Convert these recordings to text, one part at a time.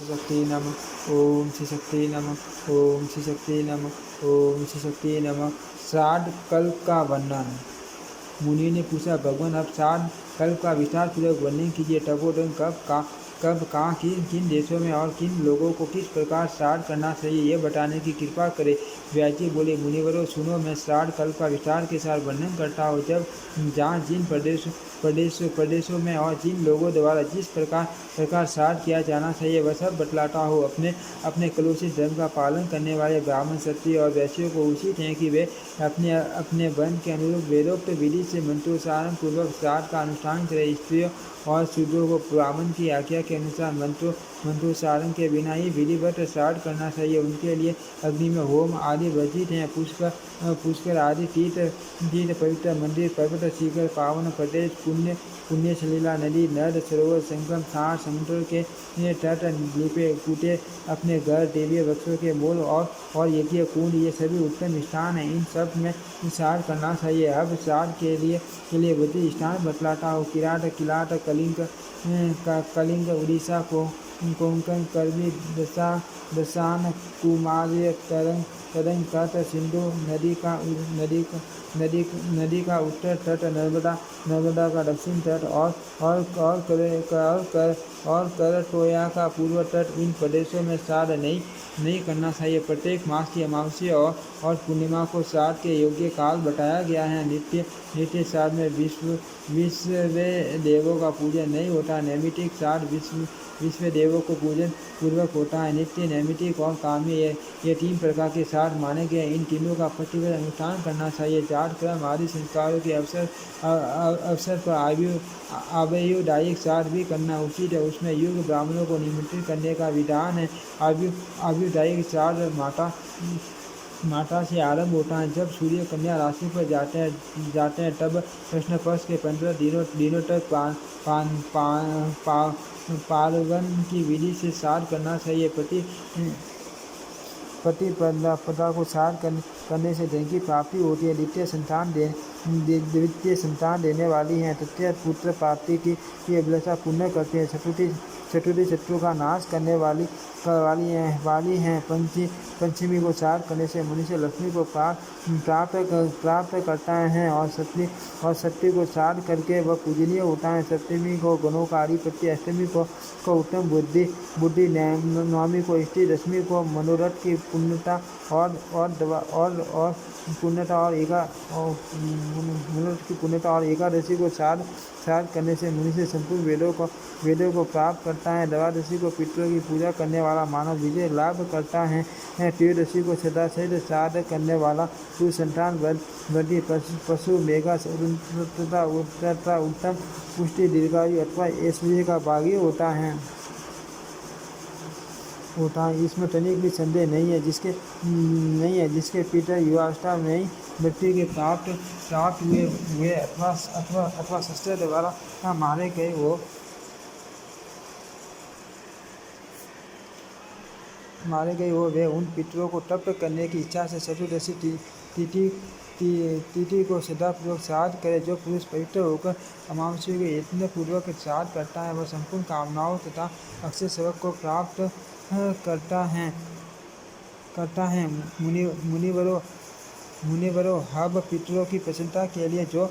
श्री शक्ति नमः। ओम श्री शक्ति नमः। ओम श्री शक्ति नमः। ओम श्री शक्ति नमः। श्राद्ध कल्प का वर्णन। मुनि ने पूछा, भगवान अब श्राद्ध कल्प का विस्तार पूर्वक वर्णन कीजिए। तपोधन कब कहाँ किन देशों में और किन लोगों को किस प्रकार श्राद्ध करना चाहिए, यह बताने की कृपा करें। व्यास जी बोले, मुनिवरों सुनो, मैं श्राद्ध कल्प का विस्तार के साथ वर्णन करता हूँ। जब जहाँ जिन प्रदेशों में और जिन लोगों द्वारा जिस प्रकार श्राद्ध किया जाना चाहिए वह सब बतलाता हूँ। अपने कलुषित धर्म का पालन करने वाले ब्राह्मण, क्षत्रिय और वैश्यों को उचित है कि वे अपने वर्ण के अनुरूप वेदोक्त विधि से मंत्रोच्चारण पूर्वक श्राद्ध का अनुष्ठान करें। स्त्रियों और शूद्रों को ब्राह्मण की आज्ञा के अनुसार मंत्रोच्चारण के बिना ही विधिवत श्राद्ध करना चाहिए। उनके लिए अग्नि में होम आदि वर्जित हैं। पुष्कर आदि तीर्थ पवित्र मंदिर, पर्वत, शिखर, पावन प्रदेश, पुण्य सलीला, नदी, नद, सरोवर, संगम, थार, समुद्र के तट, लिपे कूटे अपने घर, देवीय वृक्षों के मूल और यज्ञ कुंड, ये सभी उत्तम स्थान हैं। इन सब में श्राद्ध करना चाहिए। अब श्राद्ध के लिए बुद्धि स्थान बतलाता हूँ। किलाट, कलिंग, उड़ीसा को कोंकण, करवी, दशान, कुमारी, तरंग तट, सिंधु नदी का उत्तर तट, नर्मदा का दक्षिण तट और करटोया का पूर्व तट, इन प्रदेशों में श्राद्ध नहीं करना चाहिए। प्रत्येक मास की अमावस्या और पूर्णिमा को श्राद्ध के योग्य काल बताया गया है। नित्य श्राद्ध में विश्व देवों का पूजन नहीं होता। नैमित्तिक श्राद्ध विश्व देवों को पूजन पूर्वक होता है। नित्य, नैमित्तिक और काम्य, ये 3 प्रकार के श्राद्ध माने गए। इन तीनों का प्रतिवर्ष अनुष्ठान करना चाहिए। जात कर्म आदि संस्कारों के अवसर पर आयुर्दायिक श्राद्ध भी करना उचित है। उसमें योग्य ब्राह्मणों को निमंत्रित करने का विधान है। आयुर्दायिक श्राद्ध माता से आरंभ होता है। जब सूर्य कन्या राशि पर जाते हैं तब कृष्ण पक्ष के 15 दिनों तक पार्वन की विधि से श्राद्ध करना चाहिए। पति को श्राद्ध करने से धन की प्राप्ति होती है। द्वितीय संतान देने वाली हैं। तृतीय पुत्र प्राप्ति की अभिलाषा पूर्ण करते हैं। चतुर्थी शत्रु का नाश करने वाली हैं। पंचमी को श्राद्ध करने से मनुष्य लक्ष्मी को प्राप्त करता है और सप्तमी को श्राद्ध करके वह पूजनीय होता है। सप्तमी को गणों का अधिपति, अष्टमी को उत्तम बुद्धि, नवमी को स्त्री, दशमी को मनोरथ की पुण्यता और एकादशी को श्राद्ध करने से मनुष्य संपूर्ण वेदों को प्राप्त करता है। द्वादशी को पितरों की पूजा करने वाला मानव विजय लाभ करता है। त्रयोदशी को सदा सहित श्राद्ध करने वाला सुसंतान वृद्धि, पशु, मेघा, तथा उत्तम पुष्टि, दीर्घायु अथवा ऐश्वर्य का भागी होता है। इसमें तनिक भी संदेह नहीं है। जिसके पिता युवावस्था में ही मृत्यु के प्राप्त हुए अथवा शस्त्र द्वारा मारे गए हो वे उन पितरों को तप करने की इच्छा से चतुर्दशी तिथि को श्रद्धापूर्वक श्राद्ध करे। जो पुरुष पवित्र होकर अमावस्या के यत्न पूर्वक श्राद्ध करता है वह संपूर्ण कामनाओं तथा अक्षय सबक को प्राप्त करता है। मुनिवरों, अब पितरों की प्रसन्नता के लिए जो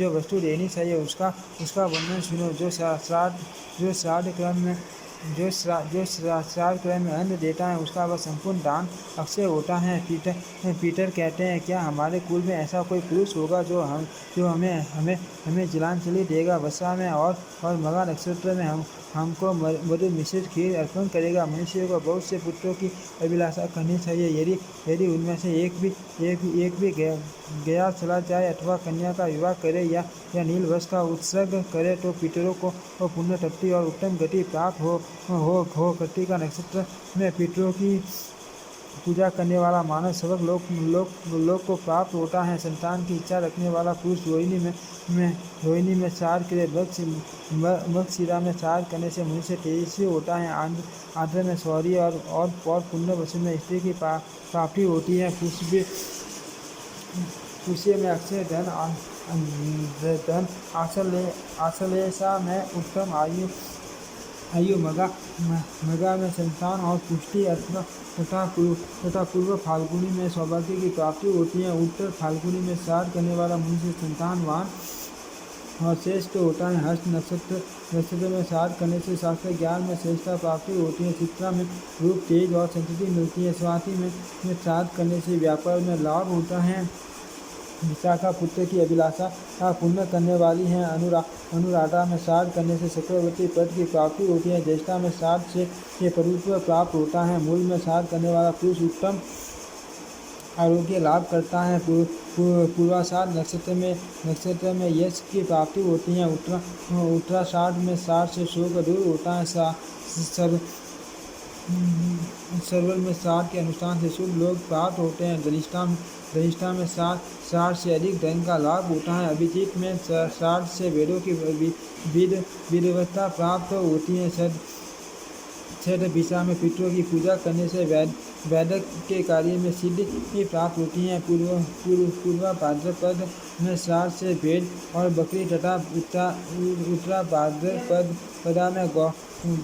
वस्तु देनी चाहिए उसका वर्णन सुनो। जो श्राद्ध क्रम में अन्न देता है उसका वह संपूर्ण दान अक्षय होता है। पीटर कहते हैं, क्या हमारे कुल में ऐसा कोई पुरुष होगा जो हमें जलांजलि देगा, वर्षा में और मघा नक्षत्र में हमको मधु मिश्रित खीर अर्पण करेगा। मनुष्य को बहुत से पुत्रों की अभिलाषा करनी चाहिए। यदि उनमें से एक भी गया चला जाए अथवा कन्या का विवाह करे या नील वस्त्र का उत्सर्ग करे तो पितरों को पुण्य तृप्ति और उत्तम गति प्राप्त हो। कृत्तिका नक्षत्र में पितरों की पूजा करने वाला मानव सबक लोक को प्राप्त होता है। संतान की इच्छा रखने वाला पुरुष रोहिणी में श्राद्ध करे। मृगशिरा में श्राद्ध करने से मनुष्य तेजस्वी होता है। आंध्र में शौर्य और पुण्य वसु में स्त्री की प्राप्ति होती है। पुष्य में अक्षय धन, आश्लेषा में उत्तम आयु आयु मगा में संतान और पुष्टि अथवा तथा पूर्व फाल्गुनी में सौभाग्य की प्राप्ति होती है। उत्तर फाल्गुनी में श्राद्ध करने वाला मनुष्य संतानवान और श्रेष्ठ होता है। हस्त नक्षत्र में श्राद्ध करने से शास्त्र ज्ञान में श्रेष्ठता प्राप्ति होती है। चित्रा में रूप तेज और संतति मिलती है। स्वाति में श्राद्ध करने से व्यापार में लाभ होता है। विशाखा पुत्र की अभिलाषा पूर्ण करने वाली है। अनुराधा में श्राद्ध करने से चक्रवर्ती पद की प्राप्ति होती है। ज्येष्ठा में श्राद्ध से प्रभुत्व प्राप्त होता है। मूल में श्राद्ध करने वाला पुरुष उत्तम आरोग्य लाभ करता है। पूर्वाषाढ़ नक्षत्र में यश की प्राप्ति होती है। उत्तराषाढ़ में श्राद्ध से शोक दूर होता है। सरवल में श्राद्ध के अनुष्ठान से शुभ लोग प्राप्त होते हैं। धनिष्ठा में श्राद्ध से अधिक धन का लाभ होता है। अभिजीत में श्राद्ध से वेदों की विधिवत्ता प्राप्त होती है। छठ दिशा में पितरों की पूजा करने से वैदिक के कार्य में सिद्धि प्राप्त होती है। पूर्वा भाद्रपद में श्राद्ध से भेड़ और बकरी तथा उत्तरा भाद्रपदा में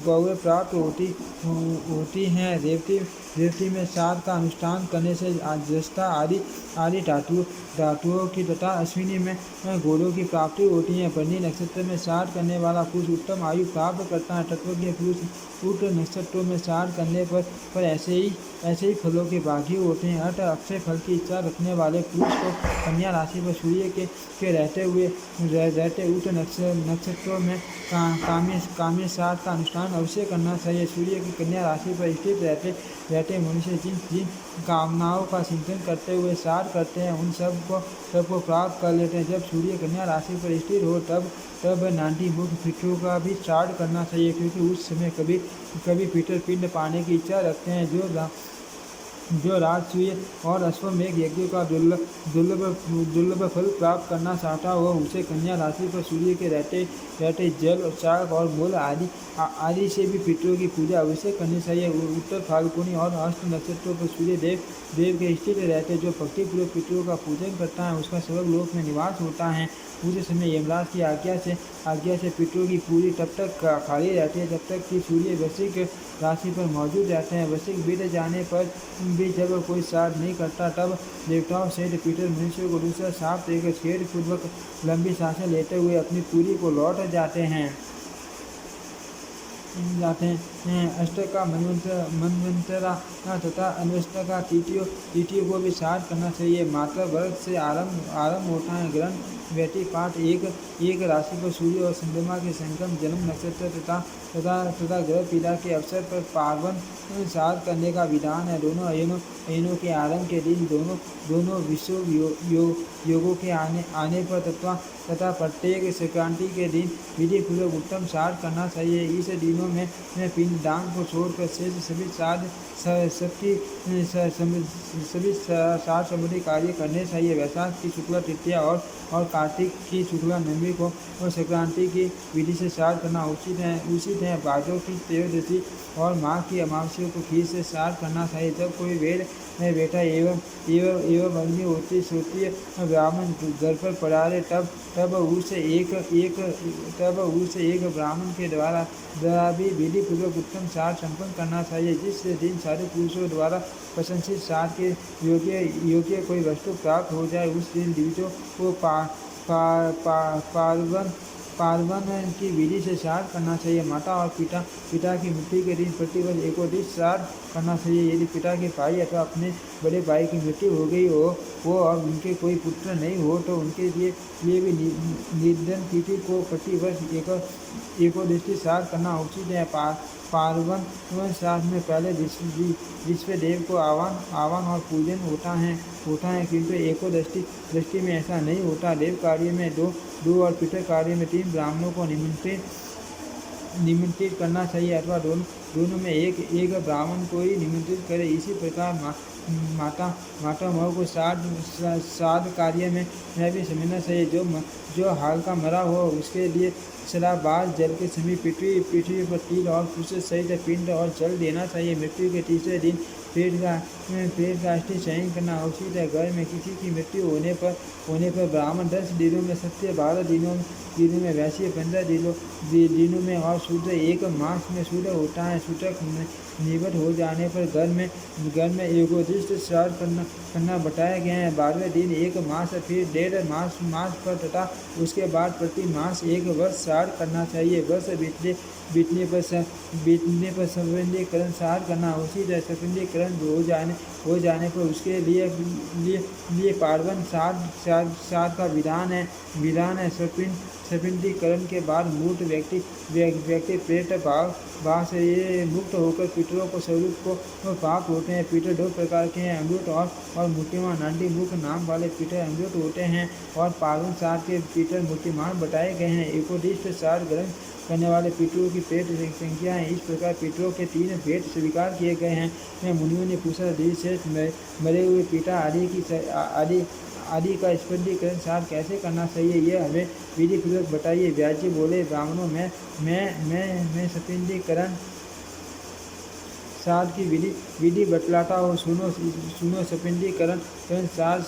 गौएं प्राप्त होती हैं। रेवती में श्राद्ध का अनुष्ठान करने से ज्येष्ठा आदि धातुओं की तथा अश्विनी में घोड़ों की प्राप्ति होती है। भरणी नक्षत्र में श्राद्ध करने वाला पुरुष उत्तम आयु प्राप्त करता है। तत्वज्ञ पुरुष उक्त नक्षत्रों में श्राद्ध करने पर ऐसे ही फलों के भागी होते हैं। अक्षय फल की इच्छा रखने वाले पुरुष को कन्या राशि पर सूर्य के रहते उक्त नक्षत्रों में काम्य श्राद्ध का अनुष्ठान अवश्य करना चाहिए। सूर्य की कन्या राशि पर स्थित रहते मनुष्य जिन कामनाओं का चिंतन करते हुए श्राद्ध करते हैं उन सबको प्राप्त कर लेते हैं। जब सूर्य कन्या राशि पर स्थित हो तब नाटी मुख पितरों का भी श्राद्ध करना चाहिए, क्योंकि उस समय कभी पितर पिंड पाने की इच्छा रखते हैं। जो राजसूय और अश्वमेघ यज्ञ का दुर्लभ फल प्राप्त करना चाहता हो उसे कन्या राशि पर सूर्य के रहते जल शाक और मूल आदि से भी पितरों की पूजा अवश्य करनी चाहिए। उत्तर फाल्गुनी और हस्त नक्षत्रों पर सूर्य देव के स्थित रहते जो भक्तिपूर्वक पितरों का पूजन करता है उसका स्वर्ग लोक में निवास होता है। पूरे समय यमराज की आज्ञा से पितरों की पूरी तब तक खाली रहती है जब तक कि सूर्य वृश्चिक राशि पर मौजूद रहते हैं। वृश्चिक बीत जाने पर भी जब कोई श्राद्ध नहीं करता तब देवताओं सहित पितर मनुष्य को दूसरा श्राप देकर खेद पूर्वक लंबी सांसें लेते हुए अपनी पूरी को लौट जाते हैं। अष्टक का मनवंतरा तथा अन्वेष्ट का तृतीय को भी श्राद्ध करना चाहिए। मात्र वर्ग से आरंभ होता है। ग्रंथ व्यक्ति पाठ एक राशि पर सूर्य और चंद्रमा के संगम जन्म नक्षत्र तथा ग्रह पीड़ा के अवसर पर पावन श्राद्ध करने का विधान है। दोनों अयनों के आरंभ के दिन दोनों विश्व योगों के आने पर तथा प्रत्येक संक्रांति के दिन विधि पूर्वक उत्तम श्राद्ध करना चाहिए। इस दिनों में पिंडदान को छोड़कर शेष सभी श्राद्ध संबंधी कार्य करने चाहिए। वैशाख की शुक्ला तृतीया और कार्तिक की शुक्ला नवमी को और संक्रांति की विधि से श्राद्ध करना उचित है। भादों की त्रयोदशी और माघ की अमावस्या को खीर से श्राद्ध करना चाहिए। जब कोई वेद में बैठा एवं अग्नि होती श्रोत्रिय ब्राह्मण घर पर पधारे तब उसे एक ब्राह्मण के द्वारा भी विधि पूर्वक उत्तम श्राद्ध संपन्न करना चाहिए। जिस दिन साधु पुरुषों द्वारा प्रशंसित श्राद्ध के योग्य कोई वस्तु प्राप्त हो जाए उस दिन द्विजों को पार्वन की विधि से श्राद्ध करना चाहिए। माता और पिता की मृत्यु के दिन प्रतिवर्ष एकोदिश श्राद्ध करना चाहिए। यदि पिता के भाई अथवा अपने बड़े भाई की मृत्यु हो गई हो और उनके कोई पुत्र नहीं हो तो उनके लिए भी निर्धन तिथि को प्रतिवर्ष एकोदशी श्राद्ध करना उचित है। पार्वन श्राद्ध में पहले विश्व देव को आवाहन और पूजन होता है किंतु एकोदशी में ऐसा नहीं होता। देव कार्य में दो और पितर कार्य में 3 ब्राह्मणों को निमंत्रित करना चाहिए अथवा दोनों में एक ब्राह्मण को ही निमंत्रित करे। इसी प्रकार माता मऊ को श्राद्ध कार्य में भी समझना चाहिए। जो हाल का मरा हो उसके लिए सदाबार जल के समीप पृथ्वी पर तिल और कुश सहित पिंड और जल देना चाहिए। मृत्यु के तीसरे दिन पेट का अष्टि चयन करना उचित है। घर में किसी की मृत्यु होने पर ब्राह्मण 10 दिनों में, सत्य 12 दिनों में, वैश्य 15 दिनों में और शूद्र 1 मास में शुद्ध होता है। सूतक निवट हो जाने पर घर में एकोदिष्ट श्राद्ध करना बताया गया है। 12वें दिन 1 मास, फिर 1.5 मास पर तथा उसके बाद प्रति मास 1 वर्ष श्राद्ध करना चाहिए। वर्ष बीतने पर संबंधीकरण श्राद्ध करना उचित है। संबंधीकरण हो जाने पर उसके लिए पार्वन श्राद्ध का विधान है। संबंधीकरण के बाद मूर्त व्यक्ति प्रेत भाव से मुक्त होकर पितरों को स्वरूप को प्राप्त होते हैं। पितर 2 प्रकार के हैं, अमृत और मूर्तिमान। नंदी मुख नाम वाले पितर अमृत होते हैं और पार्वन श्राद्ध के पितर मूर्तिमान बताए गए हैं। एकोदिष्ट श्राद्ध ग्रहण करने वाले पितरों की पेट संख्या है। इस प्रकार पितरों के 3 भेद स्वीकार किए गए हैं। मुनियों ने पूछा, से मरे हुए पिता आदि का स्पष्टीकरण श्राद्ध कैसे करना चाहिए, यह हमें विधि पूर्वक बताइए। व्यास जी बोले, ब्राह्मणों मैं स्पष्टीकरण श्राद्ध की विधि बतलाता हूँ, सुनो। स्पष्टीकरण श्राद्ध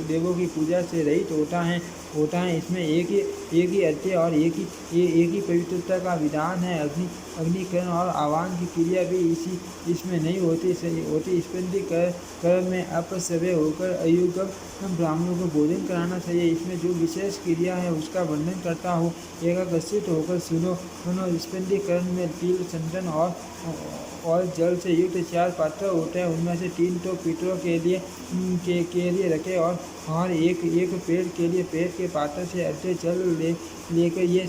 देवों की पूजा से रहित होता है। इसमें एक ही अर्घ्य और एक ही पवित्रता का विधान है। अग्निकरण और आह्वान की क्रिया भी इसमें नहीं होती। स्पष्टीकरण में अपसव्य होकर अयोग्य ब्राह्मणों को भोजन कराना चाहिए। इसमें जो विशेष क्रिया है उसका वर्णन करता हूँ, एकाग्रचित होकर सुनो। स्पष्टीकरण में तिल, चंदन और जल से युक्त 4 पात्र होते हैं। उनमें से 3 तो पितरों के लिए रखे और एक पेड़ के लिए पेड़ के पात्र से अर्घ्य जल लेकर ये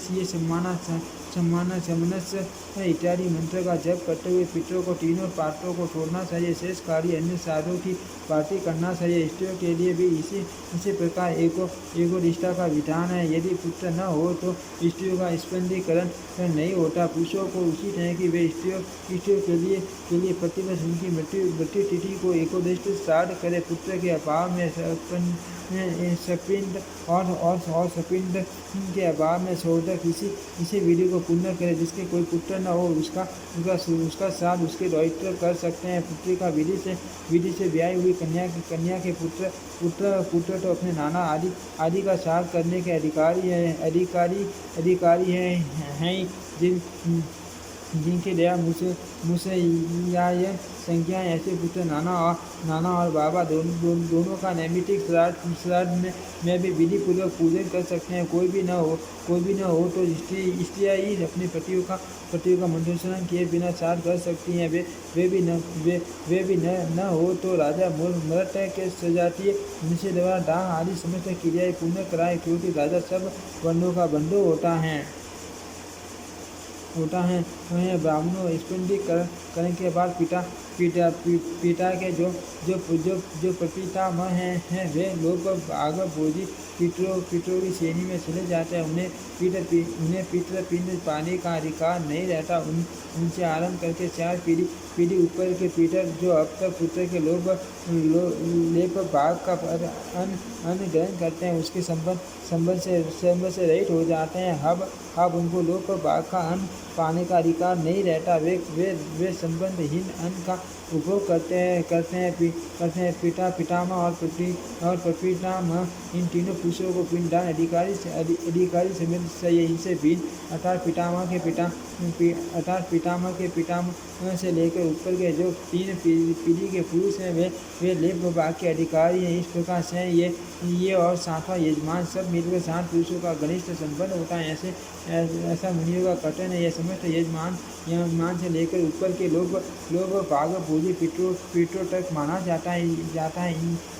सम्मानस इत्यादि मंत्र का जप करते हुए पितरों को तीनों पात्रों को छोड़ना चाहिए। शेष कार्य अन्य साधों की पार्टी करना चाहिए। स्त्रियों के लिए भी इसी प्रकार एकोदिष्टा का विधान है। यदि पुत्र न हो तो स्त्रियों का स्पंदीकरण नहीं होता। पुरुषों को उचित है कि वे स्त्रियों के लिए प्रतिवर्ष उनकी मृत्यु तिथि को एकोदिष्ट श्राद्ध करें। पुत्र के अभाव में सपिंड और सपिंड के अभाव में सोचकर इसी विधि को पूर्ण करे। जिसके कोई पुत्र न हो उसका श्राद्ध उसके द्वारा कर सकते हैं। पुत्री का विधि से ब्याही हुई कन्या के पुत्र तो अपने नाना आदि का श्राद्ध करने के अधिकारी हैं जिनके दया मुझसे यह संख्या ऐसे पुत्र नाना और बाबा दोनों का नैमित्तिक श्राद्ध में भी विधि पूर्वक पूजन कर सकते हैं। कोई भी न हो तो स्त्रियाँ ही अपने पतियों का मंत्रोच्चारण किए बिना श्राद्ध कर सकती हैं। वे भी न हो तो राजा मृत के सजातीय उनसे द्वारा दाह आदि समस्त क्रियाएं पूर्ण कराए, क्योंकि राजा सब वर्णों का बंधु होता है। ब्राह्मणों स्पष्टीकरण के बाद पिता के जो प्रपितामह हैं वे लोग आगे भोजी पितरों की श्रेणी में चले जाते हैं। उन्हें पितृपिंड पाने का अधिकार नहीं रहता। उनसे आरंभ करके 4 पीढ़ी ऊपर के पितर जो अब तक पुत्र के लेप भाग का अन्न ग्रहण करते हैं उसके संबंध से रहित हो जाते हैं। अब उनको लोक भाग का अन्न पाने का अधिकार नहीं रहता। वे संबंधहीन अन्न का उपभोग करते हैं। पिता, पितामह और प्रपितामह इन तीनों पुरुषों को पिंडदान अधिकारी समेत इनसे भिन्न अर्थात पितामह के पितामह से लेकर ऊपर के जो 3 पीढ़ी के पुरुष हैं वे लेप भाग के अधिकारी हैं। इस प्रकार से ये और 7वां यजमान सब मिलकर 7 पुरुषों का घनिष्ठ संबंध होता है। ऐसा मुनियों का कथन है। यह समस्त यजमान से लेकर ऊपर के लोग भाग भोजी पितरों तक माना जाता है।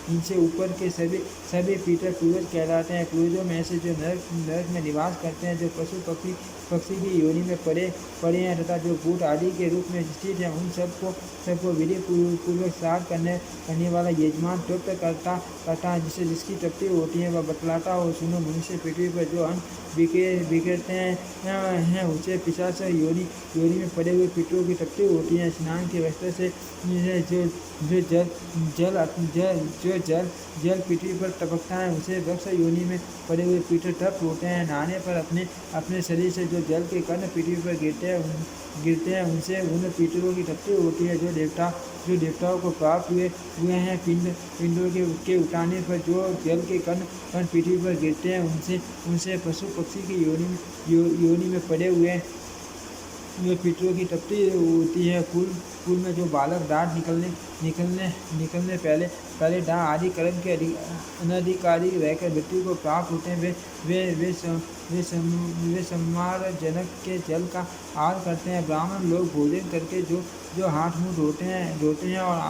इनसे ऊपर के सभी पितर पूर्वज कहलाते हैं। पूर्वजों में से जो नरक में निवास करते हैं, जो पशु पक्षी की योनि में पड़े हैं तथा जो भूत आदि के रूप में स्थित हैं, उन सबको विधि पूर्वक श्राद्ध करने वाला यजमान तृप्त करता है। जिसकी तृप्ति होती है वह बतलाता हो, सुनो। मनुष्य पृथ्वी पर जो अन्न बिखेरते हैं उसे पिशाच योनि में पड़े हुए पितरों की तृप्ति होती है। स्नान के वस्त्र से जो जल पृथ्वी पर टपकता है उसे वृक्ष योनि में पड़े हुए पितर तृप्त होते हैं। नहाने पर अपने शरीर से जो जल के कण पृथ्वी पर गिरते हैं उनसे उन पितरों की तृप्ति होती है। जो देवताओं को प्राप्त हुए हैं। पिंडों के उठाने पर जो जल के कण पृथ्वी पर गिरते हैं उनसे पशु पक्षी की योनि में पड़े हुए पितरों की तृप्ति होती है। कुल में जो बालक दांत निकलने पहले दांत आदि कर्म के अनधिकारी रहकर मृत्यु को प्राप्त होते हैं, वे संहार जनक के जल का आहार करते हैं। ब्राह्मण लोग भोजन करके जो हाथ मुँह धोते हैं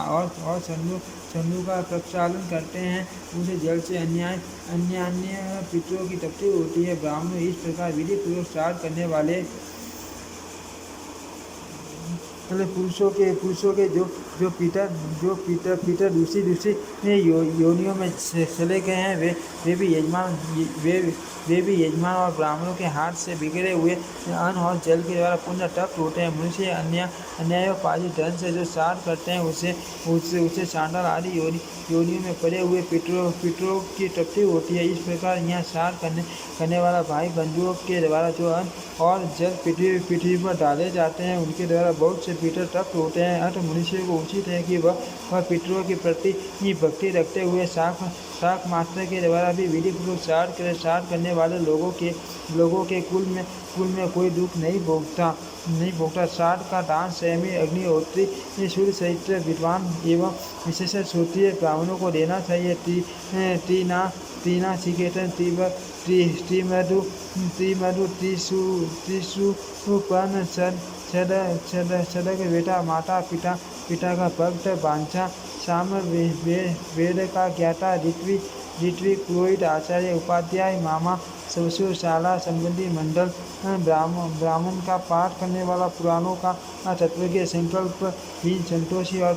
और सन्नु का प्रक्षालन करते हैं, उसे जल से अन्य पितरों की तृप्ति होती है। ब्राह्मण इस प्रकार विधि पूर्वक श्राद्ध करने वाले पुरुषों के जो पितर दूसरी योनियों में चले गए हैं, वे भी यजमान और ब्राह्मणों के हाथ से बिगड़े हुए अन्न और जल के द्वारा पुनः तप्त होते हैं। मनुष्य अन्यायोपार्जित धन से जो श्राद्ध करते हैं उसे चांडाल आदि योनियों में पड़े हुए पितरों की तृप्ति होती है। इस प्रकार यहाँ श्राद्ध करने वाला भाई बंधुओं के द्वारा जो अन्न और जल पृथ्वी पर डाले जाते हैं, उनके द्वारा बहुत से पितर तप्त होते हैं। अतः मनुष्य को उचित है कि वह पितरों के प्रति भक्ति रखते हुए शाक मात्र के द्वारा भी विधि पूर्वक श्राद्ध करे। श्राद्ध करने वाले लोगों के कुल में कोई दुख नहीं भोगता। श्राद्ध का दान संयमी अग्निहोत्री सूर्य सहित विद्वान एवं विशेष श्रोत्रिय ब्राह्मणों को देना चाहिए। तीना सिकेतन त्रिमधु त्रिशुपन सदक बेटा माता पिता का भक्त बांछा साम वेद का ज्ञाता ऋत्विक पुरोहित आचार्य उपाध्याय मामा शाला संबंधी मंडल ब्राह्मण का पाठ करने वाला पुराणों का तत्वज्ञ संकल्प हीन संतोषी और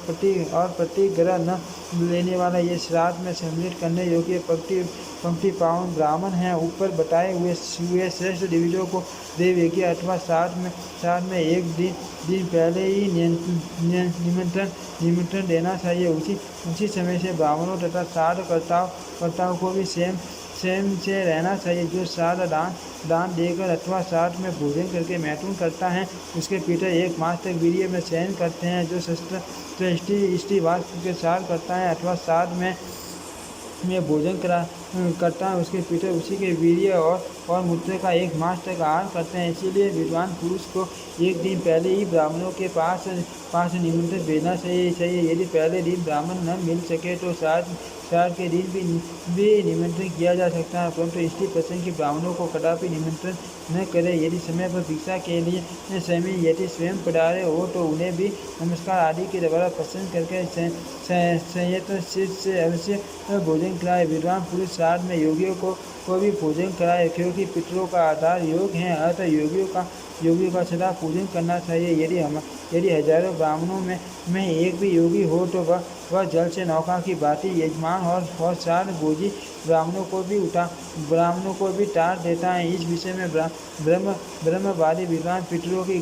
प्रतिग्रह न लेने वाला ये श्राद्ध में सम्मिलित करने योग्य पंक्ति पावन ब्राह्मण हैं। ऊपर बताए हुए श्रेष्ठ दिविजों को देव यज्ञ अथवा श्राद्ध में एक दिन पहले ही निमंत्रण देना चाहिए। उसी समय से ब्राह्मणों तथा श्राद्धकर्ताओं को भी स्वयं से रहना चाहिए। जो श्राद्ध दान देकर अथवा श्राद्ध में भोजन करके मैथुन करता है, उसके पितर 1 मास तक वीर्य में शयन करते हैं। जो स्त्री वास्तव के श्राद्ध करता है अथवा श्राद्ध में भोजन करता है, उसके पितर उसी के वीर्य और मूत्र का 1 मास तक आहार करते हैं। इसीलिए विद्वान पुरुष को एक दिन पहले ही ब्राह्मणों के पास निमंत्रण भेजना चाहिए। यदि पहले दिन ब्राह्मण न मिल सके तो श्राद्ध के दिन भी निमंत्रण किया जा सकता है, परंतु स्त्री प्रसंग के ब्राह्मणों को कदापि निमंत्रण न करें। यदि समय पर भिक्षा के लिए समय यदि स्वयं पधारे हो तो उन्हें भी नमस्कार आदि के द्वारा प्रसन्न करके संयत से अवश्य भोजन कराए। विद्वान पुरुष श्राद्ध में योगियों को भी भोजन कराए, क्योंकि पितरों का आधार योग है। अतः योगियों का सदा पूजन करना चाहिए। यदि हजारों ब्राह्मणों में एक भी योगी हो तो वह जल से नौका की भांति यजमान और श्राद्ध भोजी ब्राह्मणों को भी टार देता है। इस विषय में ब्रह्मवादी विद्वान पितरों की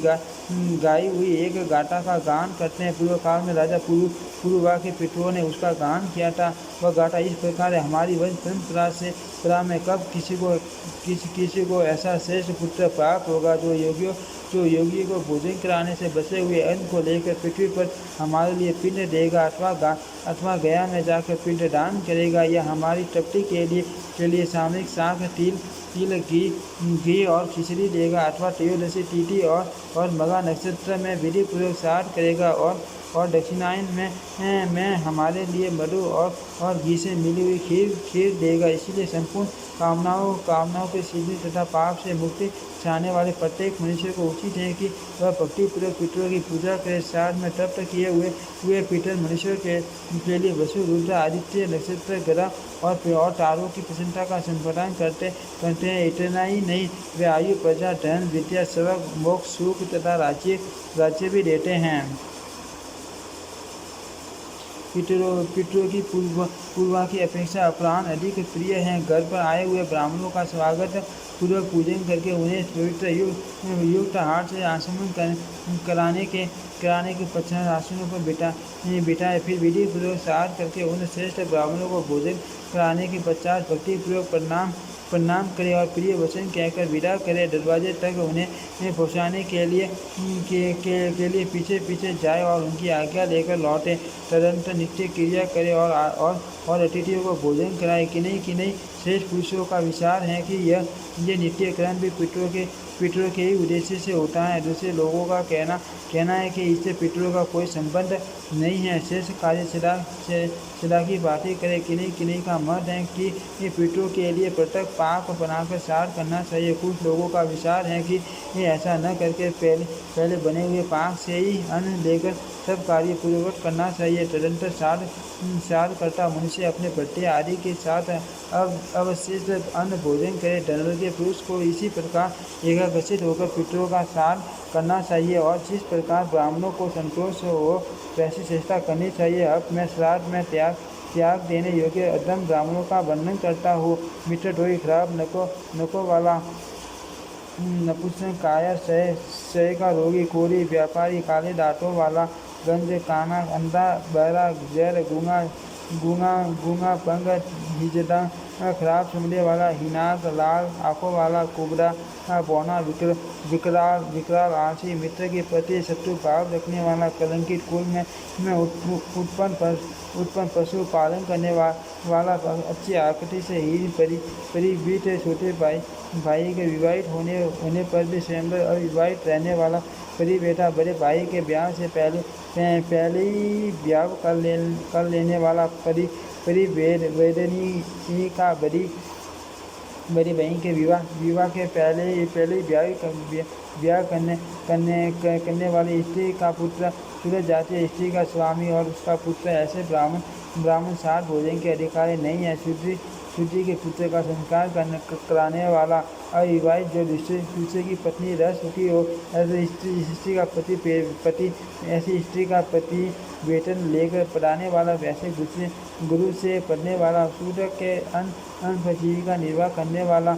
गाई हुई एक गाथा का गान करते हैं। पूर्व काल में राजा पुरुवा के पितरों ने उसका गान किया था। वह गाथा इस प्रकार है। हमारी वंश परंपरा में कब किसी को ऐसा श्रेष्ठ पुत्र प्राप्त होगा जो योगी को भोजन कराने से बचे हुए अन्न को लेकर पृथ्वी पर हमारे लिए पिंड देगा अथवा गया में जाकर पिंड दान करेगा, या हमारी तृप्ति के लिए सामयिक शाक तिल घी और खिचड़ी देगा, अथवा त्रयोदशी तिथि और मघा नक्षत्र में विधि पूर्वक श्राद्ध करेगा और दक्षिणायन में हमारे लिए मधु और घी से मिली हुई खीर देगा। इसलिए संपूर्ण कामनाओं के सिद्धि तथा पाप से मुक्ति चाहने वाले प्रत्येक मनुष्य को उचित है कि वह भक्तिपूर्वक पितरों की पूजा करे। श्राद्ध में तप्त किए हुए पितर मनुष्यों के लिए वसु रुद्र आदित्य नक्षत्र ग्रह और तारों की प्रसन्नता का संप्रदान करते हैं। इतना ही नहीं, वे आयु प्रजा धन विद्या स्वर्ग मोक्ष सुख तथा राज्य भी देते हैं। पितरों की पूर्वा की अपेक्षा अपराह्न अधिक प्रिय हैं। घर पर आए हुए ब्राह्मणों का स्वागत पूर्वक पूजन करके उन्हें पवित्र युक्त हाथ से आचमन कराने के पश्चात आसनों पर बिठाए। फिर विधि पूर्वक श्राद्ध करके उन श्रेष्ठ ब्राह्मणों को भोजन कराने के पश्चात भक्तिपूर्वक प्रणाम करे और प्रिय वचन कहकर विदा करे। दरवाजे तक उन्हें पहुँचाने के लिए पीछे पीछे जाए और उनकी आज्ञा लेकर लौटे। तदनंतर नित्य क्रिया करे और अतिथियों को भोजन कराए। किन्हीं श्रेष्ठ पुरुषों का विचार है कि ये नित्य क्रम भी पितरों के ही उद्देश्य से होता है। दूसरे लोगों का कहना है कि इससे पितरों का कोई संबंध नहीं है। शेष कार्यशिला की बातें करें। किन्हीं का मत है कि पितरों के लिए पृथक पाक बनाकर श्राद्ध करना चाहिए। कुछ लोगों का विचार है कि ऐसा न करके पहले बने हुए पाक से ही अन्न लेकर सब कार्य पूर्वक करना चाहिए। तदनंतर श्राद्धकर्ता मनुष्य अपने भट्टे आदि के साथ अवशिष्ट अन्न भोजन करे। धर्मज्ञ पुरुष को इसी प्रकार एकाग्रचित होकर पितरों का श्राद्ध करना चाहिए और जिस प्रकार ब्राह्मणों को संतोष हो वैसी चेष्टा करनी चाहिए। अब मैं श्राद्ध में त्याग देने योग्य अधम ब्राह्मणों का वर्णन करता हूँ। मित्र ढोई, खराब नकों वाला, नपुंसक, कायर, क्षय का रोगी, कोरी, व्यापारी, काले दांतों वाला, गंज, काना, अंधा, बहरा, जर, गूंगा, पंग, हिजड़ा, खराब सुनने वाला, हिनाक, लाल आंखों वाला, कुबड़ा, बौना, विकराल, आलसी, मित्र के प्रति शत्रु भाव रखने वाला, कलंकित, कुल में उत्पन्न पशु पालन करने वाला, अच्छी आकृति से हीन परिवीत, छोटे भाई के विवाहित होने पर भी स्वयंवर अविवाहित रहने वाला, परिवेटा, बड़े भाई के ब्याह से पहले ही ब्याह कर लेने वाला, परिवेदनी का बड़ी बहन के विवाह के पहले ही ब्याह करने वाली स्त्री का पुत्र, सूरज जातीय स्त्री का स्वामी और उसका पुत्र, ऐसे ब्राह्मण श्राद्ध भोजन के अधिकारी नहीं है। शूद्री के पुत्र का संस्कार कराने वाला, अविवाहित जो दूसरे की पत्नी रह चुकी हो, ऐसी स्त्री का पति वेतन लेकर पढ़ाने वाला, वैसे गुरु से पढ़ने वाला, शूद्र के अन्न पर जीविका निर्वाह करने वाला,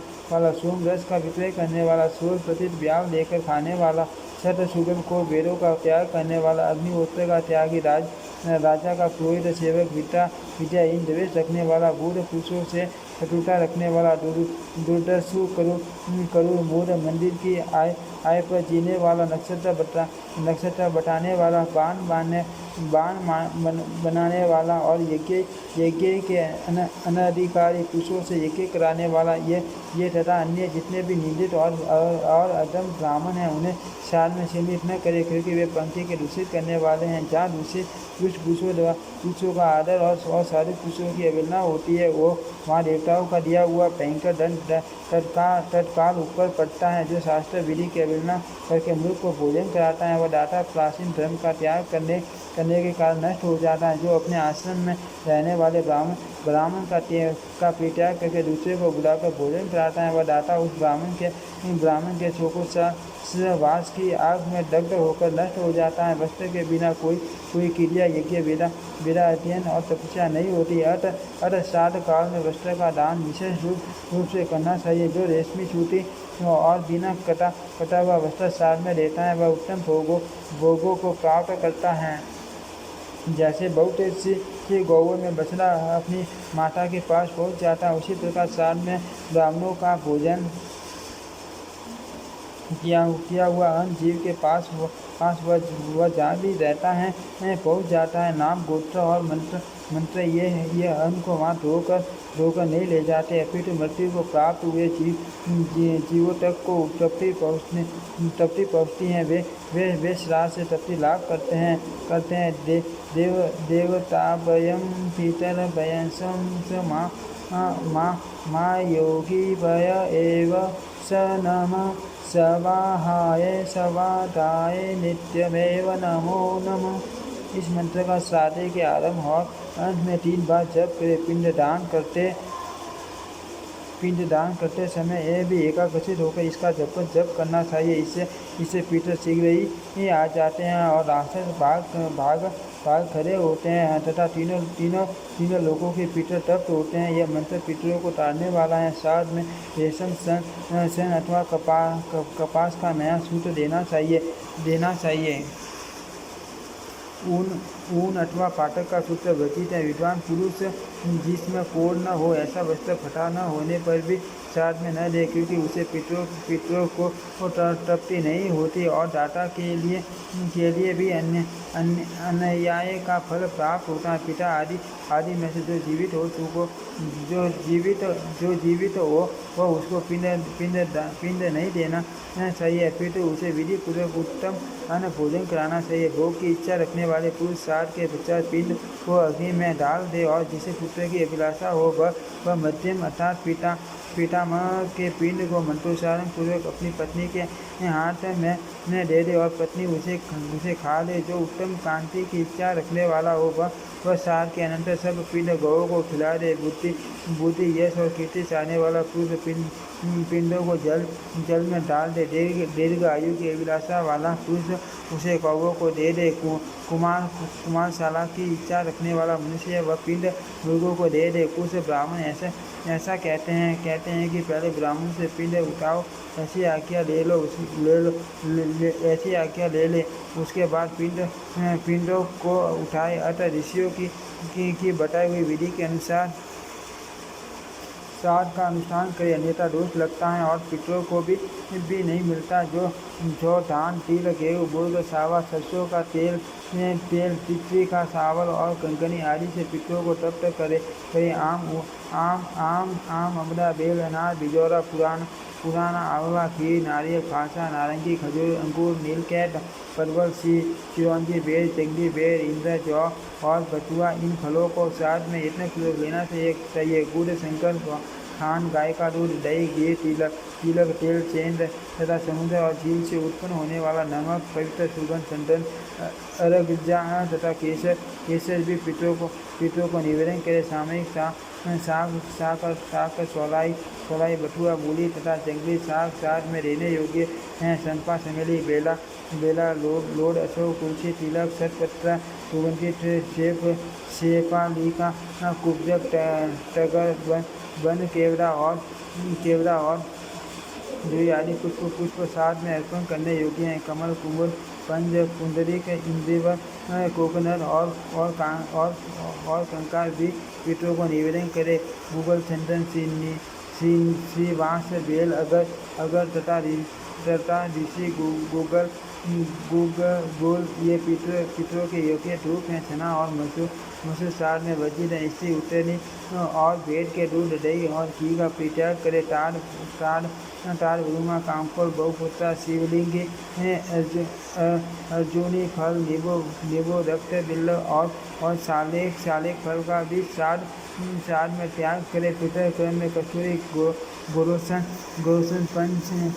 सोम रस का विक्रय करने वाला, 16 ब्याह लेकर खाने वाला, शतशुगम को वेदों का त्याग करने वाला, अग्निहोत्र का त्यागी, राजा का पुरोहित, सेवक, विद्याहीन द्वेष रखने वाला, बूढ़ पुरुषों से कटुता रखने वाला, दुर्दर्शु करूर मूढ़, मंदिर की आय पर जीने वाला, नक्षत्र बटाने वाला, बाण बनाने वाला और यज्ञ के अनधिकारी पुरुषों से यज्ञ कराने वाला, ये तथा अन्य जितने भी निंदित और अधम ब्राह्मण हैं उन्हें श्राद्ध में सीमित न करे, क्योंकि वे पंक्ति के दूषित करने वाले हैं। जहाँ दूसरे पुरुषों का आदर और साधु पुरुषों की अवहेलना होती है, वहाँ देवताओं का दिया हुआ भयंकर दंड तत्काल ऊपर पड़ता है। जो शास्त्र विधि की अवहेलना करके मूर्ख को भोजन कराता है, वह दाता प्राचीन धर्म का त्याग करने के कारण नष्ट हो जाता है। जो अपने आश्रम में रहने वाले ब्राह्मण का परित्याग करके दूसरे को बुलाकर भोजन कराता है, वह दाता उस ब्राह्मण के वास की आग में दग्ध होकर नष्ट हो जाता है। वस्त्र के बिना कोई क्रिया, यज्ञ, वेदा अध्ययन और तपस्या नहीं होती। अतः श्राद्ध काल में वस्त्र का दान विशेष रूप से करना चाहिए। जो रेशमी सूती और बिना कटा हुआ वस्त्र श्राद्ध में देता है, वह उत्तम भोगों को प्राप्त करता है। जैसे बहुत से गौओं में बछड़ा अपनी माता के पास पहुंच जाता है, उसी प्रकार श्राद्ध में ब्राह्मणों का भोजन किया हुआ अन्न जीव के पास वह जहाँ भी रहता है पहुँच जाता है। नाम, गोत्र और मंत्र ये अन्न को वहाँ धोकर नहीं ले जाते, अपितु मृत्यु को प्राप्त हुए जीवों तक को तृप्ति पहुँचती हैं। वे श्राद्ध से तृप्ति लाभ करते हैं। देवताभयं पितरभयं माँ योगी भय एव स नमः सवाहाय सवादाय नित्यमेव नमो नमः। इस मंत्र का श्राद्ध के आरंभ और अंत में 3 बार जप करे। पिंडदान करते समय यह भी एकाग्रचित होकर इसका जप करना चाहिए। इससे पितर शीघ्र ही आ जाते हैं और राक्षस भाग खड़े होते हैं तथा तीनों लोगों के पितर तप्त होते हैं। यह मंत्र पितरों को ताड़ने वाला है। श्राद्ध में रेशम, सन अथवा कपास का नया सूत्र देना चाहिए। ऊन ऊन अथवा पाटक का सूत्र वर्जित है। विद्वान पुरुष जिसमें कोढ़ न हो ऐसा वस्त्र फटा न होने पर भी श्राद्ध में न दे, क्योंकि उसे पितरों को तृप्ति नहीं होती और दाता के लिए भी अन्याय का फल प्राप्त होता है। पिता आदि में से जो जीवित हो वह उसको पिंड नहीं देना चाहिए, फिर तो उसे विधि पूर्वक उत्तम अन्न भोजन कराना चाहिए। भोग की इच्छा रखने वाले पुरुष श्राद्ध के पश्चात पिंड को अग्नि में डाल दे और जिसे पुत्र की अभिलाषा हो वह मध्यम अर्थात पितामह के पिंड को मंत्रोच्चारण पूर्वक अपनी पत्नी के हाथ में दे दे और पत्नी उसे खा ले। जो उत्तम कांति की इच्छा रखने वाला हो वह श्राद्ध के अनंतर सब पिंड गौों को खिला दे। बुद्धि यश और कीर्ति चाहने वाला पुरुष पिंडों को जल में डाल दे। दीर्घ आयु की अभिलाषा वाला पुरुष उसे कौवों को दे दे। कुमारशाला की इच्छा रखने वाला मनुष्य वह पिंड मृगों को दे दे। कुछ ब्राह्मण ऐसा कहते हैं कि पहले ब्राह्मण से पिंड उठाओ, ऐसी आज्ञा ले ले, उसके बाद पिंडों को उठाए। अतः ऋषियों की बताई हुई विधि के अनुसार श्राद्ध का अनुष्ठान करे, अन्यथा दोष लगता है और पितरों को भी नहीं मिलता। जो धान, तिल, गेहूँ, गुड़, सावा, सरसों का तेल, तितली का चावल और कंगनी आदि से पितरों को तृप्त करे। आम, अमरा, बेल, अनार, बिजौरा, पुराना, आंवला, खीर, नारियल, खासा, नारंगी, खजूर, अंगूर, नीलकंठ, परवल, चिरौंजी, बेर, जंगली बेर, इंद्र, जौ और बथुआ, इन फलों को श्राद्ध में इतने पूर्वक लेना चाहिए। गुड़, शंकर, खान, गाय का दूध, दही, घी, तिलक, तेल, सेंध तथा समुद्र और झील से उत्पन्न होने वाला नमक, पवित्र सुगंध, चंदन, अरगजा तथा केसर भी पितरों को निवेदन करे। सामयिक साग, चौलाई, बथुआ, मूली तथा जंगली साग श्राद्ध में देने योग्य हैं। चंपा, चमेली, बेला, लोड, अशोक, तुलसी, तिलक, सतपत्र, सुगंधित शेफालिका, कुब्जक, टगर, वन, केवड़ा और जुई आदि पुष्प श्राद्ध में अर्पण करने योग्य हैं। कमल, कुमुद, पंज, पुंडरीक, इंद्रिवर, कोकोनट और कंकार भी पितरों को निवेदन करे। गूगल, चंदन, श्रीवास, बेल, अगर तथा ऋषि गुल ये पितरों के योग्य धूप हैं। चना और मसूर श्राद्ध में वर्जित है। स्त्री उत्तरनी और भेड़ के दूध, दही और घी का परित्याग करे। ताड़, ब्रुमा, कामकोल, बहुपुत्रा, शिवलिंगी, अर्जुनी फल, नींबू, रक्त बिल्ल और सालेक फल का भी श्राद्ध में त्याग करे। पितर क्रम में कस्तूरी, गोरोसन,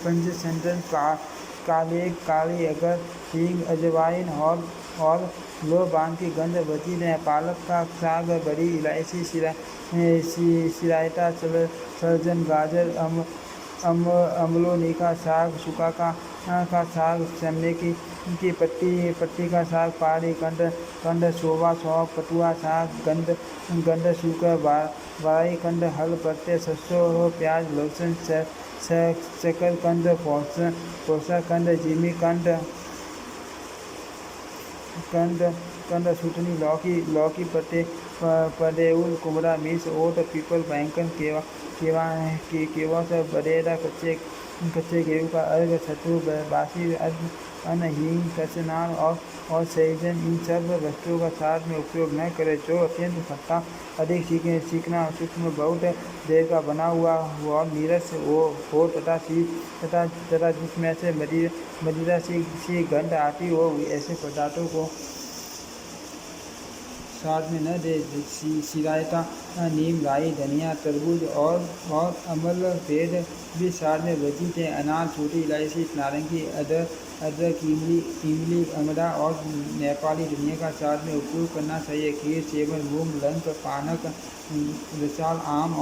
पंचचंदन, काली अगर, हींग, अजवाइन और लो बांग की गंध वर्जित है। पालक का साग, बड़ी इलायची, सिरायता, सलजन, गाजर, अम्लोनी का साग, सुका का साग, चमड़े की पत्ती का साग, पहाड़ी कंद, सोवा, सौंफ, पटुआ साग, गंध सूकर, बाराई कंद, हल पत्ते, सरसों, प्याज, लहसुन, शक्कर कंद, फौसा कंद, जिमी कंद, सुथनी, लौकी, पदेउल, कुमड़ा, मिर्च, ओट, पीपल, बैंगन, केवा से बडेरा, कच्चे गेहूँ का अर्घ, सत्तू, बासी अन्न, हींग, कचनार और सहजन, इन सब वस्तुओं का श्राद्ध में उपयोग न करें। जो अत्यंत खट्टा, अधिक चिकना, सूक्ष्म, बहुत देर का बना हुआ और नीरस हो तथा जिसमें से मदिरा सी गंध आती हो, ऐसे पदार्थों को श्राद्ध में न दे। सिरायता, नीम, राई, धनिया, तरबूज और अमल पेड़ भी श्राद्ध में वर्जित है। अनार, छोटी इलायची, नारंगी, अदरक, इमली, अमरा और नेपाली धनिया का श्राद्ध में उपयोग करना चाहिए। खीर, सेवन, मूंग, लंक, पानक, रसाल, आम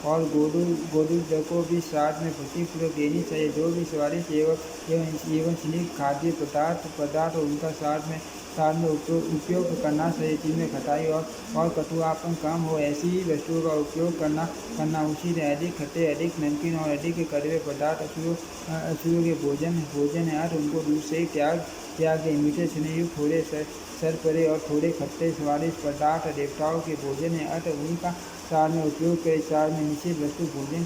और गोदू को भी श्राद्ध में भक्तिपूर्वक देनी चाहिए। जो भी स्वादिष्ट एवं स्निग्ध खाद्य पदार्थ उनका श्राद्ध में उपयोग करना चाहिए, जिनमें खटाई और कटुआपन कम हो, ऐसी ही वस्तुओं का उपयोग करना उचित है। अधिक खट्टे, अधिक नमकीन और अधिक कड़वे पदार्थ असुरों के भोजन है, अतः उनको दूर से ही त्याग त्यागे। मीठे चने युक्त थोड़े सरपरे और थोड़े खट्टे स्वादिष्ट पदार्थ देवताओं के भोजन है, अतः उन्हीं का श्राद्ध में उपयोग करे। श्राद्ध में निषिद्ध वस्तु भोजन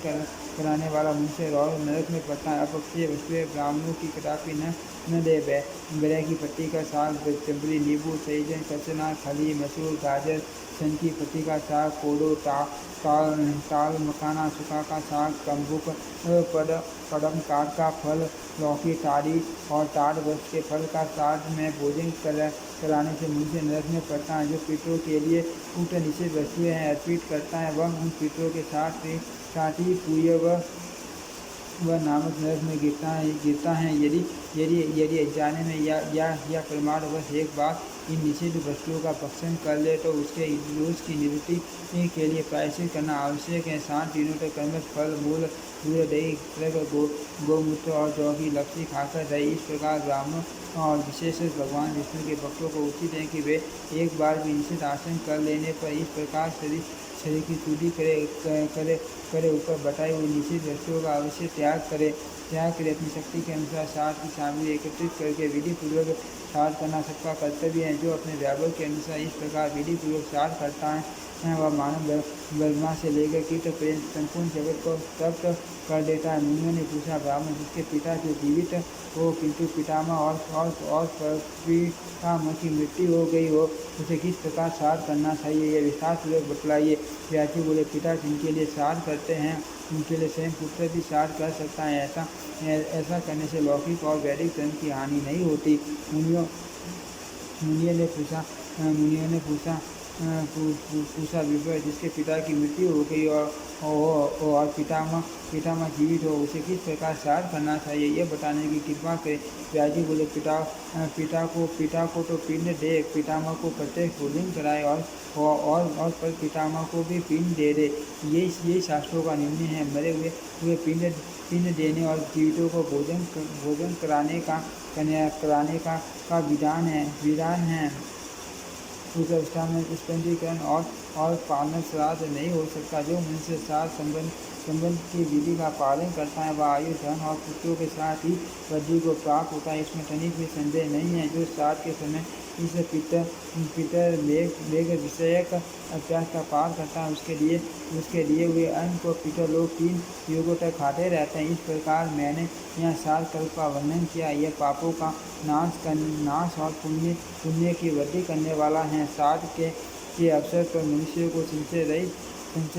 कराने वाला मनुष्य और नरक में पड़ता है। अपक्षय वस्तुएं ब्राह्मणों की कदापि न दे। बेरह की पत्ती का साग, चंपली, नींबू, सहजन, कचना, खली, मसूर, गाजर, सन की पत्ती का साग, कोडो, ताल मखाना, सुखा का साग, कम्बुक, पदम, काट का फल, लौकी, टाड़ी और टाड़ वृक्ष के फल का श्राद्ध में भोजन कराने से मनुष्य नरक में पड़ता है। जो पितरों के लिए उक्त निषिद्ध वस्तुएं हैं अर्पित करता है, वह उन पितरों के साथ ही पूय वह नामक नरक में गिरता है। यदि अनजाने में या प्रमाणवश एक बार इन निषिद्ध वस्तुओं का भक्षण कर ले तो उसके दोष की निवृत्ति के लिए प्रायश्चित करना आवश्यक है। 7 दिनों तक कर्मठ फल, मूल, दूध, दही, गौमूत्र और जौ की लपसी खाकर रहे। इस प्रकार ब्राह्मण और विशेषतः भगवान विष्णु के भक्तों को उचित है कि वे एक बार भी निश्चित आसन कर लेने पर इस प्रकार शरीर की शुद्धि करे ऊपर बताई हुई निश्चित वस्तुओं का अवश्य त्याग करे। अपनी शक्ति के अनुसार साथ की सामग्री एकत्रित करके विधि पूर्वक श्राद्ध करना सबका कर्तव्य है। जो अपने व्यापक के अनुसार इस प्रकार विधि पूर्वक श्राद्ध करता है वह मानव ब्रह्मा से लेकर कीट पर्यंत संपूर्ण जगत को तृप्त कर देता है। मुनियों ने पूछा, ब्राह्मण जिसके पिता जो जीवित हो किंतु पितामह और पितामह की मृत्यु हो गई हो उसे किस प्रकार श्राद्ध करना चाहिए, यह विस्तार पूर्वक बतलाइए। व्यासी बोले, पिता जिनके लिए श्राद्ध करते हैं उनके लिए स्वयं पुत्र भी श्राद्ध कर सकता है। ऐसा करने से लौकिक और वैदिक धर्म की हानि नहीं होती। मुनियों ने पूछा विप्र जिसके पिता की मृत्यु हो गई और पितामह जीवित हो उसे किस प्रकार श्राद्ध करना चाहिए, यह बताने की कृपा करें। व्याजी बोले, पिता को तो पिंड दे, पितामह को प्रत्येक भोजन कराए और पर पितामह को भी पिंड दे दे। ये शास्त्रों का निर्णय है। मरे हुए पिंड देने और जीवितों को भोजन कराने का विधान है। उस अवस्था में स्पंजीकरण और पालन श्राद्ध नहीं हो सकता। जो मनुष्य श्राद्ध संबंध की विधि का पालन करता है वह आयु, धन और पुत्रों के साथ ही वृद्धि को प्राप्त होता है, इसमें तनिक भी संदेह नहीं है। जो श्राद्ध के समय इस पितर वेग विषयक अभ्यास का पार करता है उसके लिए हुए अन्न को पितर लोग 3 युगों तक खाते रहते हैं। इस प्रकार मैंने यहाँ श्राद्ध कल्प का वर्णन किया। यह पापों का नाश और पुण्य की वृद्धि करने वाला है। श्राद्ध के अवसर पर मनुष्य को संशय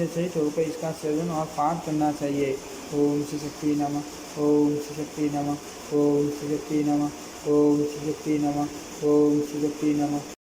सहित होकर इसका सेवन और पाठ करना चाहिए। ओम श्री शक्ति नमः, ओम श्री शक्ति नमः, ओम श्री शक्ति नमः, ओम श्री शक्ति नमः, ओम श्री शक्ति नमः।